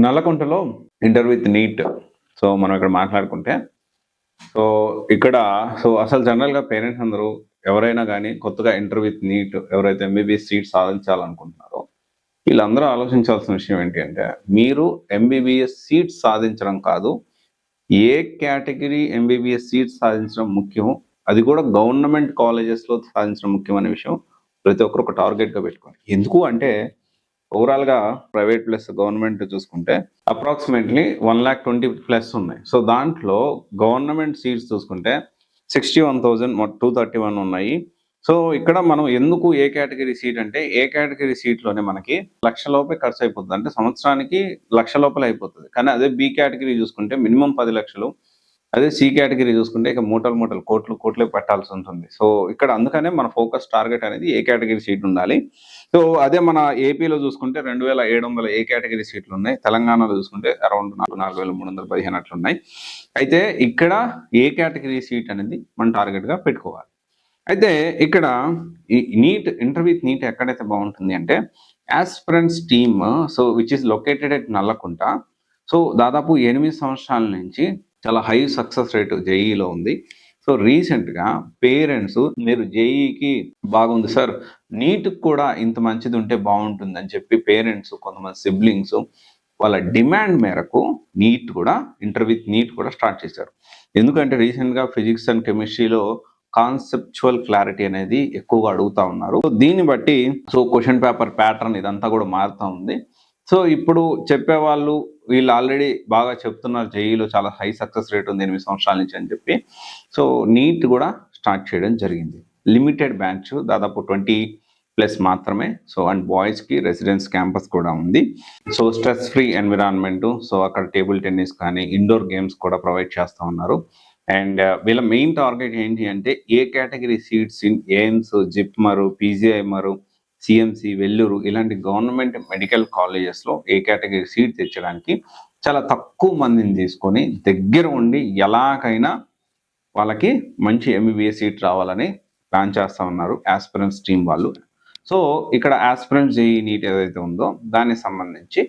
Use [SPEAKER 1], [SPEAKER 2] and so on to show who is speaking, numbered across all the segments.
[SPEAKER 1] నల్లకుంటలో inter with neat. So మనం ఇక్కడ మాట్లాడుకుంటే సో ఇక్కడ అసలు జనరల్గా పేరెంట్స్ అందరూ ఎవరైనా కానీ కొత్తగా ఇంటర్ విత్ నీట్ ఎవరైతే ఎంబీబీఎస్ సీట్ సాధించాలనుకుంటున్నారో వీళ్ళందరూ ఆలోచించాల్సిన విషయం ఏంటి అంటే, మీరు ఎంబీబీఎస్ సీట్ సాధించడం కాదు, ఏ కేటగిరీ ఎంబీబీఎస్ సీట్ సాధించడం ముఖ్యం, అది కూడా గవర్నమెంట్ కాలేజెస్లో సాధించడం ముఖ్యం అనే విషయం ప్రతి ఒక్కరు ఒక టార్గెట్గా పెట్టుకోవాలి. ఎందుకు అంటే ఓవరాల్గా ప్రైవేట్ ప్లస్ గవర్నమెంట్ చూసుకుంటే అప్రాక్సిమేట్లీ 1,20,000 ఉన్నాయి. సో దాంట్లో గవర్నమెంట్ సీట్స్ చూసుకుంటే 61,231 ఉన్నాయి. సో ఇక్కడ మనం ఎందుకు ఏ కేటగిరీ సీట్ అంటే, ఏ కేటగిరీ సీట్లోనే మనకి లక్ష లోపే ఖర్చు అయిపోతుంది, అంటే సంవత్సరానికి లక్ష లోపల అయిపోతుంది. కానీ అదే బి కేటగిరీ చూసుకుంటే మినిమం 10 లక్షలు, అదే సి కేటగిరీ చూసుకుంటే ఇక మూటలు కోట్లే పెట్టాల్సి ఉంటుంది. సో ఇక్కడ అందుకనే మన ఫోకస్ టార్గెట్ అనేది ఏ కేటగిరీ సీట్ ఉండాలి. సో అదే మన ఏపీలో చూసుకుంటే 2,700 ఏ కేటగిరీ సీట్లు ఉన్నాయి, తెలంగాణలో చూసుకుంటే అరౌండ్ 4,315 అట్లున్నాయి. అయితే ఇక్కడ ఏ కేటగిరీ సీట్ అనేది మనం టార్గెట్గా పెట్టుకోవాలి. అయితే ఇక్కడ ఈ నీట్ ఇంటర్ విత్ నీట్ ఎక్కడైతే బాగుంటుంది అంటే aspirants team, so which is located at Nallakunta. So దాదాపు 8 సంవత్సరాల నుంచి చాలా హై సక్సెస్ రేట్ జేఈలో ఉంది. సో రీసెంట్గా పేరెంట్స్ మీరు జేఈకి బాగుంది సార్, నీట్కి కూడా ఇంత మంచిది ఉంటే బాగుంటుంది అని చెప్పి పేరెంట్స్, కొంతమంది సిబ్లింగ్స్ వాళ్ళ డిమాండ్ మేరకు నీట్ కూడా ఇంటర్ విత్ నీట్ కూడా స్టార్ట్ చేశారు. ఎందుకంటే రీసెంట్గా ఫిజిక్స్ అండ్ కెమిస్ట్రీలో కాన్సెప్చువల్ క్లారిటీ అనేది ఎక్కువగా అడుగుతా ఉన్నారు. సో దీన్ని బట్టి క్వశ్చన్ పేపర్ ప్యాటర్న్ ఇదంతా కూడా మారుతూ ఉంది. సో ఇప్పుడు చెప్పేవాళ్ళు వీళ్ళు ఆల్రెడీ బాగా చెప్తున్నారు, జేఈలో చాలా హై సక్సెస్ రేట్ ఉంది 8 సంవత్సరాల నుంచి అని చెప్పి. సో నీట్ కూడా స్టార్ట్ చేయడం జరిగింది. లిమిటెడ్ బ్యాచ్, దాదాపు 20+ మాత్రమే. సో అండ్ బాయ్స్కి రెసిడెన్స్ క్యాంపస్ కూడా ఉంది. So stress free environment, so అక్కడ టేబుల్ టెన్నిస్ కానీ ఇండోర్ గేమ్స్ కూడా ప్రొవైడ్ చేస్తూ ఉన్నారు. అండ్ వీళ్ళ మెయిన్ టార్గెట్ ఏంటి అంటే, A category seats in AIIMS, JIPMER, PGIMER, CMC, Vellore ఇలాంటి గవర్నమెంట్ మెడికల్ కాలేజెస్లో ఏ కేటగిరీ సీట్ తెచ్చడానికి చాలా తక్కువ మందిని తీసుకొని దగ్గర ఉండి ఎలాగైనా వాళ్ళకి మంచి ఎంబీబీఎస్ సీట్ రావాలని ప్లాన్ చేస్తూ ఉన్నారు యాస్పిరెంట్స్ టీమ్ వాళ్ళు. సో ఇక్కడ యాస్పిరెంట్స్ జేఈ నీట్ ఏదైతే ఉందో దానికి సంబంధించి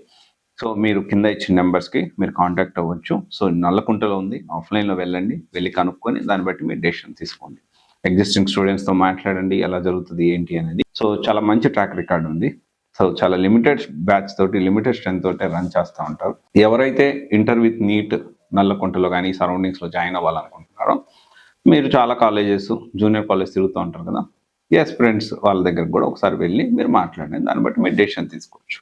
[SPEAKER 1] సో మీరు కింద ఇచ్చిన నెంబర్స్కి మీరు కాంటాక్ట్ అవ్వచ్చు. సో నల్లకుంటలో ఉంది, ఆఫ్లైన్లో వెళ్ళి కనుక్కొని దాన్ని బట్టి మీరు డెసిషన్ తీసుకోండి. ఎగ్జిస్టింగ్ స్టూడెంట్స్తో మాట్లాడండి ఎలా జరుగుతుంది ఏంటి అనేది. సో చాలా మంచి ట్రాక్ రికార్డ్ ఉంది. సో చాలా లిమిటెడ్ బ్యాచ్ తోటి, లిమిటెడ్ స్ట్రెంత్ తోటి రన్ చేస్తూ ఉంటారు. ఎవరైతే ఇంటర్ విత్ నీట్ నల్లకుంటలో కానీ సరౌండింగ్స్లో జాయిన్ అవ్వాలనుకుంటున్నారో, మీరు చాలా కాలేజెస్, జూనియర్ కాలేజ్ తిరుగుతూ ఉంటారు కదా, ఎస్ ఫ్రెండ్స్ వాళ్ళ దగ్గర కూడా ఒకసారి వెళ్ళి మీరు మాట్లాడండి, దాన్ని బట్టి మీరు డెసిషన్ తీసుకోవచ్చు.